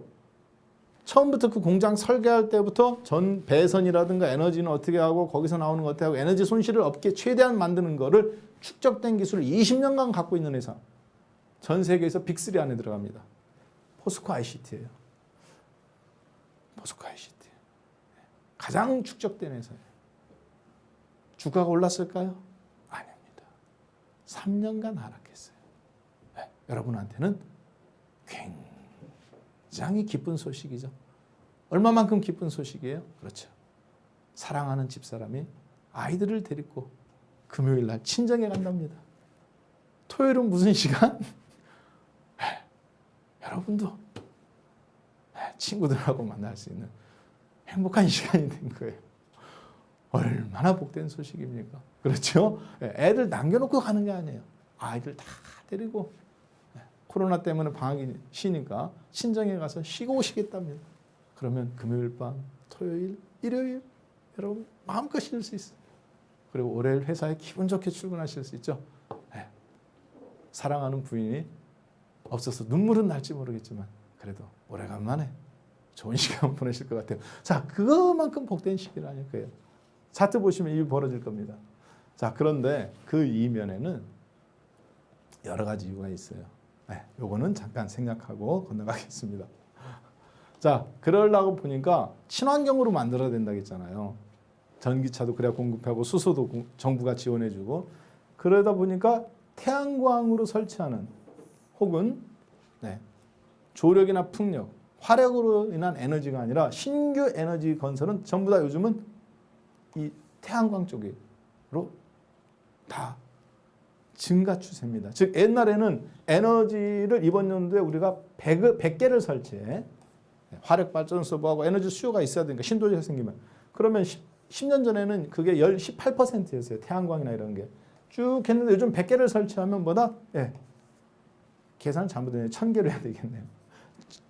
처음부터 그 공장 설계할 때부터 전 배선이라든가 에너지는 어떻게 하고 거기서 나오는 거 어떻게 하고 에너지 손실을 없게 최대한 만드는 거를 축적된 기술을 20년간 갖고 있는 회사. 전 세계에서 빅3 안에 들어갑니다. 포스코 ICT예요. 포스코 ICT. 가장 축적된 회사예요. 주가가 올랐을까요? 아닙니다. 3년간 하락했어요. 여러분한테는 굉장히 기쁜 소식이죠. 얼마만큼 기쁜 소식이에요? 그렇죠. 사랑하는 집사람이 아이들을 데리고 금요일 날 친정에 간답니다. 토요일은 무슨 시간? 여러분도 친구들하고 만날 수 있는 행복한 시간이 된 거예요. 얼마나 복된 소식입니까? 그렇죠? 애들 남겨놓고 가는 게 아니에요. 아이들 다 데리고 코로나 때문에 방학이 쉬니까 친정에 가서 쉬고 오시겠답니다. 그러면 금요일 밤, 토요일, 일요일 여러분 마음껏 쉴 수 있어요. 그리고 월요일 회사에 기분 좋게 출근하실 수 있죠. 사랑하는 부인이 없어서 눈물은 날지 모르겠지만 그래도 오래간만에 좋은 시간 보내실 것 같아요. 자, 그거만큼 복된 시기는 아닐 거예요. 차트 보시면 일이 벌어질 겁니다. 자, 그런데 그 이면에는 여러 가지 이유가 있어요. 네, 요거는 잠깐 생략하고 건너가겠습니다. 자, 그러려고 보니까 친환경으로 만들어야 된다고 했잖아요. 전기차도 그래야 공급하고 수소도 정부가 지원해주고 그러다 보니까 태양광으로 설치하는 혹은 네, 조력이나 풍력, 화력으로 인한 에너지가 아니라 신규 에너지 건설은 전부 다 요즘은 이 태양광 쪽으로 다 증가 추세입니다. 즉 옛날에는 에너지를 이번 연도에 우리가 100개를 설치해 화력 발전소하고 에너지 수요가 있어야 되니까 신도시가 생기면 그러면 10년 전에는 그게 18%였어요. 태양광이나 이런 게 쭉 했는데 요즘 100개를 설치하면 뭐다? 예. 계산 잘못했네요. 1000개로 해야 되겠네요.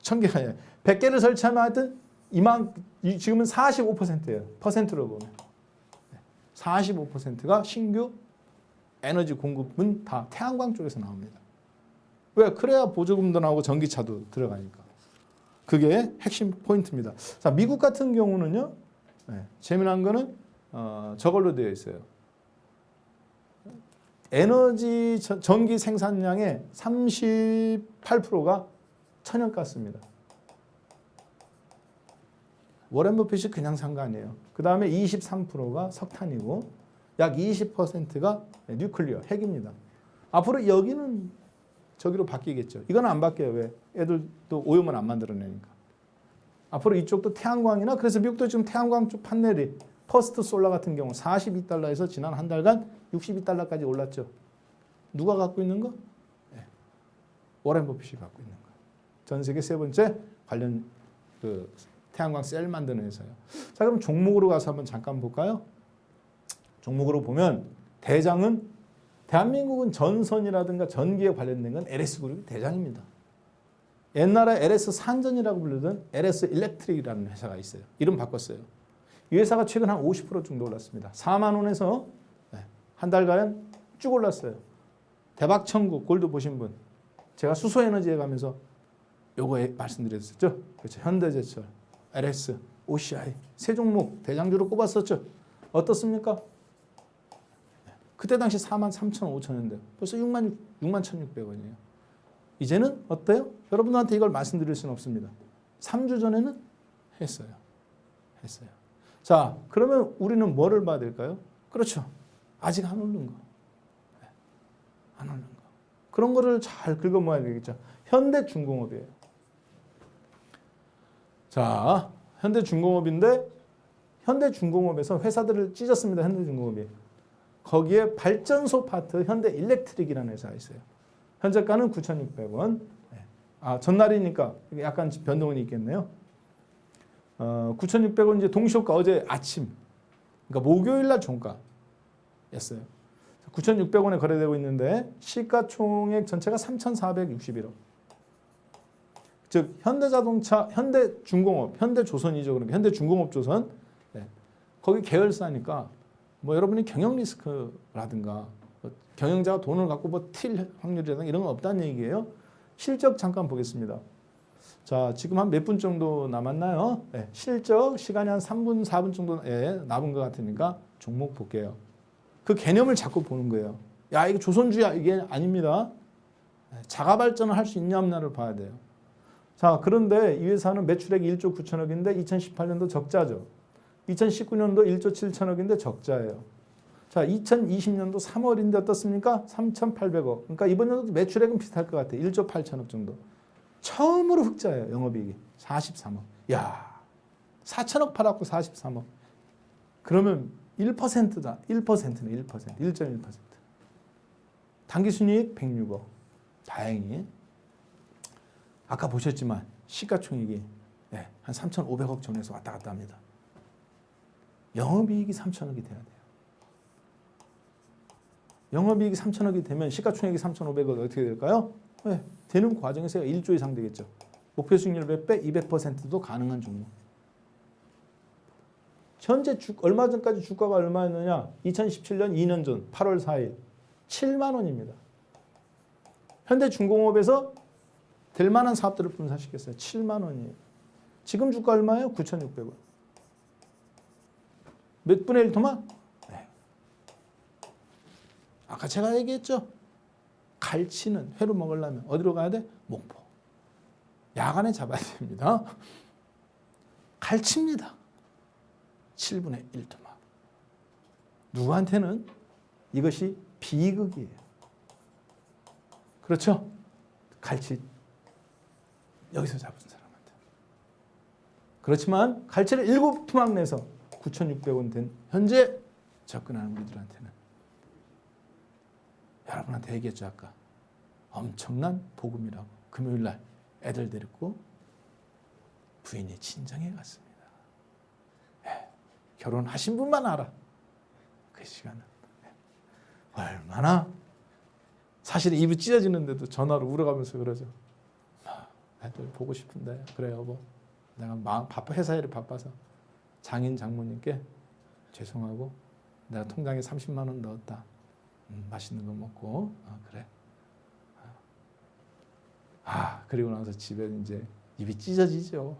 1000개가 아니라 100개를 설치하면 하여튼 지금은 45%예요. 퍼센트로 보면 45%가 신규 에너지 공급은 다 태양광 쪽에서 나옵니다. 왜? 그래야 보조금도 나오고 전기차도 들어가니까. 그게 핵심 포인트입니다. 자, 미국 같은 경우는요. 네, 재미난 거는 저걸로 되어 있어요. 에너지 전기 생산량의 38%가 천연가스입니다. 워렌 버핏이 그냥 산 거 아니에요. 그 다음에 23%가 석탄이고 약 20%가 뉴클리어, 핵입니다. 앞으로 여기는 저기로 바뀌겠죠. 이건 안 바뀌어요. 왜? 애들도 오염을 안 만들어내니까. 앞으로 이쪽도 태양광이나 그래서 미국도 지금 태양광 쪽 판넬이 퍼스트 솔라 같은 경우 42달러에서 지난 한 달간 62달러까지 올랐죠. 누가 갖고 있는 거? 네. 워렌 버핏이 갖고 있는 거. 전 세계 세 번째 관련 그 태양광 셀 만드는 회사예요. 자, 그럼 종목으로 가서 한번 잠깐 볼까요? 종목으로 보면 대장은 대한민국은 전선이라든가 전기에 관련된 건 LS그룹이 대장입니다. 옛날에 LS 산전이라고 부르던 LS 일렉트릭이라는 회사가 있어요. 이름 바꿨어요. 이 회사가 최근 한 50% 정도 올랐습니다. 4만 원에서 한 달간 쭉 올랐어요. 대박 천국 골드 보신 분. 제가 수소에너지에 가면서 요거 말씀드렸었죠. 그렇죠. 현대제철, LS, OCI 세 종목 대장주로 꼽았었죠. 어떻습니까? 그때 당시 4만 3천 5천원인데 벌써 6만 1,600원이에요. 이제는 어때요? 여러분들한테 이걸 말씀드릴 수는 없습니다. 3주 전에는 했어요. 자, 그러면 우리는 뭐를 봐야 될까요? 그렇죠. 아직 안 오른 거. 안 오른 거. 그런 거를 잘 긁어 모아야 되겠죠. 현대중공업이에요. 자, 현대중공업인데 현대중공업에서 회사들을 찢었습니다. 현대중공업이. 거기에 발전소 파트 현대일렉트릭이라는 회사가 있어요. 현재가는 9,600원. 아, 전날이니까 약간 변동은 있겠네요. 9,600원 이제 동시효과 어제 아침. 그러니까 목요일 날 종가였어요. 9,600원에 거래되고 있는데 시가총액 전체가 3,461억. 즉 현대자동차, 현대중공업, 현대조선이죠. 그러니까 현대중공업조선. 네. 거기 계열사니까 뭐 여러분이 경영 리스크라든가 경영자가 돈을 갖고 뭐 튈 확률이라든가 이런 건 없다는 얘기예요. 실적 잠깐 보겠습니다. 자, 지금 한 몇 분 정도 남았나요? 네, 실적 시간이 한 3분, 4분 정도에 남은 것 같으니까 종목 볼게요. 그 개념을 자꾸 보는 거예요. 야, 이거 조선주야 이게 아닙니다. 자가 발전을 할 수 있냐 없냐를 봐야 돼요. 자, 그런데 이 회사는 매출액이 1조 9천억인데 2018년도 적자죠. 2019년도 1조 7천억인데 적자예요. 자, 2020년도 3월인데 어떻습니까? 3,800억. 그러니까 이번 연도도 매출액은 비슷할 것 같아요. 1조 8천억 정도. 처음으로 흑자예요. 영업이익이. 43억. 야, 4천억 팔았고 43억. 그러면 1%다. 1%네. 1.1%. 당기순이익 106억. 다행히. 아까 보셨지만 시가총액이 한 3,500억 전에서 왔다 갔다 합니다. 영업이익이 3천억이 돼야 돼요. 영업이익이 3천억이 되면 시가총액이 3,500억 어떻게 될까요? 네, 되는 과정에서 1조 이상 되겠죠. 목표 수익률 몇 배? 200%도 가능한 종목. 현재 얼마 전까지 주가가 얼마였느냐? 2017년 2년 전 8월 4일 7만 원입니다. 현대중공업에서 될 만한 사업들을 분산시켰어요. 7만 원이에요. 지금 주가 얼마예요? 9,600원. 몇 분의 1 토막? 네. 아까 제가 얘기했죠. 갈치는 회로 먹으려면 어디로 가야 돼? 목포. 야간에 잡아야 됩니다. 갈치입니다. 7분의 1 토막. 누구한테는 이것이 비극이에요. 그렇죠? 갈치 여기서 잡은 사람한테. 그렇지만 갈치를 7토막 내서 9,600원 된 현재 접근하는 우리들한테는 여러분한테 얘기했죠 아까. 엄청난 복음이라고. 금요일날 애들 데리고 부인이 친정에 갔습니다. 결혼하신 분만 알아. 그 시간은 얼마나 사실 입이 찢어지는데도 전화로 울어가면서 그러죠. 애들 보고 싶은데 그래 여보 내가 회사 일이 바빠서 장인 장모님께 죄송하고 내가 통장에 30만 원 넣었다. 맛있는 거 먹고 그래. 그리고 나서 집에 이제 입이 찢어지죠.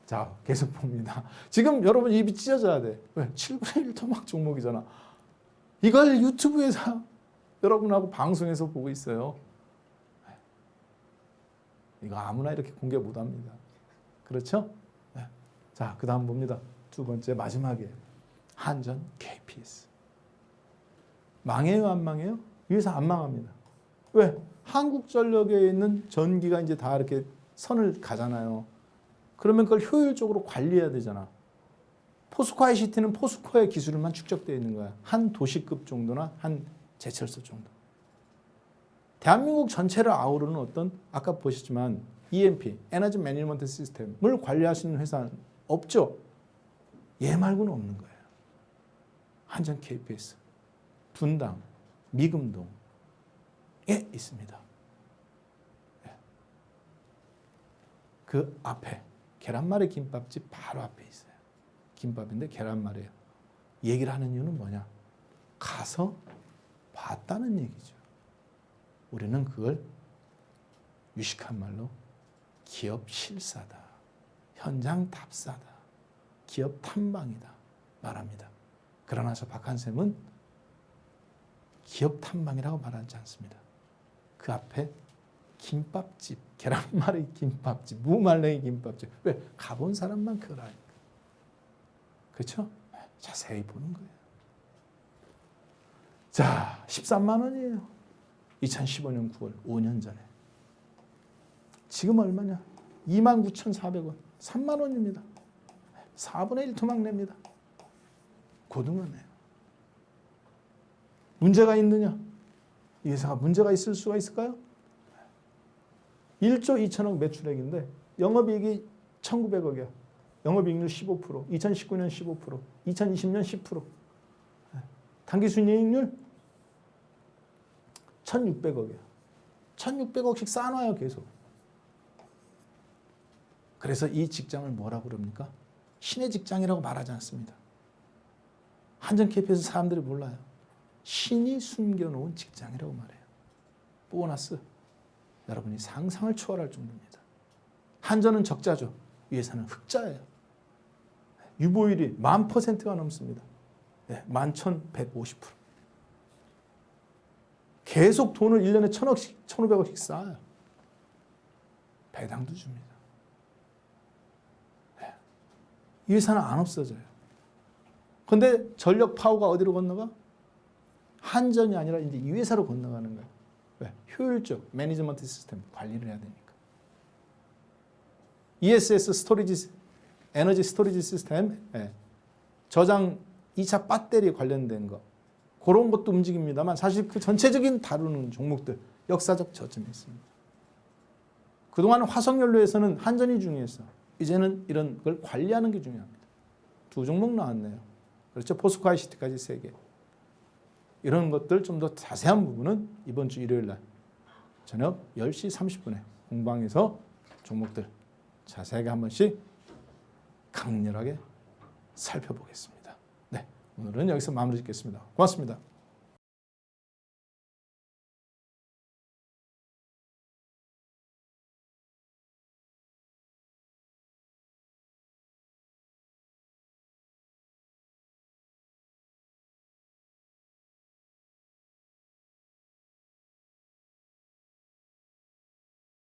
자 계속 봅니다. 지금 여러분 입이 찢어져야 돼. 왜? 7분의 1 토막 종목이잖아. 이걸 유튜브에서 여러분하고 방송에서 보고 있어요. 이거 아무나 이렇게 공개 못합니다. 그렇죠? 자, 그 다음 봅니다. 두 번째 마지막에 한전 KPS. 망해요 안 망해요? 이 회사 안 망합니다. 왜? 한국전력에 있는 전기가 이제 다 이렇게 선을 가잖아요. 그러면 그걸 효율적으로 관리해야 되잖아. 포스코 ICT는 포스코의 기술만 축적되어 있는 거야. 한 도시급 정도나 한 제철소 정도. 대한민국 전체를 아우르는 어떤 아까 보셨지만 EMP, 에너지 매니지먼트 시스템을 관리할 수 있는 회사는 없죠. 얘 말고는 없는 거예요. 한전 KPS, 분당, 미금동에 있습니다. 그 앞에 계란말이 김밥집 바로 앞에 있어요. 김밥인데 계란말이에요. 얘기를 하는 이유는 뭐냐? 가서 봤다는 얘기죠. 우리는 그걸 유식한 말로 기업 실사다. 현장 답사다. 기업 탐방이다. 말합니다. 그러나 저 박한샘은 기업 탐방이라고 말하지 않습니다. 그 앞에 김밥집, 계란말이 김밥집, 무말랭이 김밥집. 왜? 가본 사람만 그걸 아니까. 그렇죠? 자세히 보는 거예요. 자, 13만 원이에요. 2015년 9월, 5년 전에. 지금 얼마냐? 29,400원. 3만 원입니다. 4분의 1 토막 냅니다. 고등어네요. 문제가 있느냐? 이 회사가 문제가 있을 수가 있을까요? 1조 2천억 매출액인데 영업이익이 1,900억이야. 영업이익률 15%, 2019년 15%, 2020년 10%. 당기순이익률 1,600억이야. 1,600억씩 쌓아놔요 계속. 그래서 이 직장을 뭐라고 그럽니까? 신의 직장이라고 말하지 않습니다. 한전 KP에서 사람들이 몰라요. 신이 숨겨놓은 직장이라고 말해요. 보너스. 여러분이 상상을 초월할 정도입니다. 한전은 적자죠. 이 회사는 흑자예요. 유보율이 10,000%가 넘습니다. 11,150%. 계속 돈을 1년에 1,000억씩, 1,500억씩 쌓아요. 배당도 줍니다. 이 회사는 안 없어져요. 그런데 전력 파워가 어디로 건너가? 한전이 아니라 이제 이 회사로 건너가는 거예요. 왜? 효율적 매니지먼트 시스템 관리를 해야 되니까. ESS 스토리지, 에너지 스토리지 시스템, 저장 2차 배터리 관련된 거. 그런 것도 움직입니다만 사실 그 전체적인 다루는 종목들, 역사적 저점이 있습니다. 그동안 화석연료에서는 한전이 중요했어. 이제는 이런 걸 관리하는 게 중요합니다. 두 종목 나왔네요. 그렇죠? 포스코 ICT까지 3개. 이런 것들 좀 더 자세한 부분은 이번 주 일요일 날 저녁 10시 30분에 공방에서 종목들 자세하게 한 번씩 강렬하게 살펴보겠습니다. 네, 오늘은 여기서 마무리 짓겠습니다. 고맙습니다.